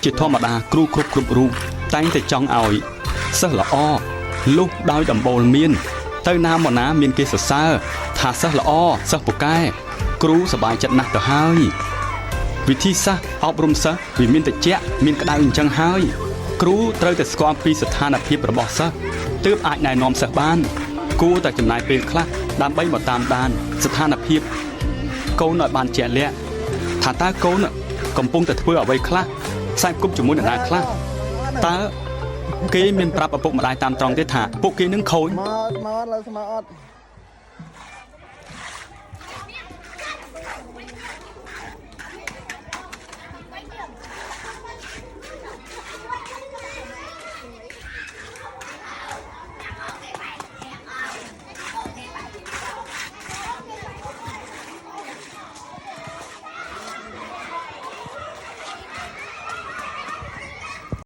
ជាធម្មតាគ្រូគ្រប់រូបតែងតែចង់ឲ្យសិស្សល្អលុះដោយដំបូលមានទៅណាមកណាមានគេសរសើរថាសិស្សល្អសិស្សពូកែគ្រូសប្បាយចិត្តណាស់ទៅហើយវិធីសាស្ត្រអប់រំសិស្សវាមានតិចមានក្តៅអញ្ចឹងហើយគ្រូត្រូវតែស្គាល់ពីស្ថានភាពរបស់សិស្សទើបអាចណែនាំសិស្សបានគួរតែចំណាយពេលខ្លះដើម្បីមកតាមដានស្ថានភាពកូនឲ្យបានជាក់លាក់ថាតើកូនកំពុងតែធ្វើអ្វីខ្លះខ្សែគប់ជាមួយនឹងណាខ្លះតើគេមានប្រាប់ឪពុកម្ដាយតាមត្រង់ទេថាពួកគេនឹងខូចមកលើស្មើអត់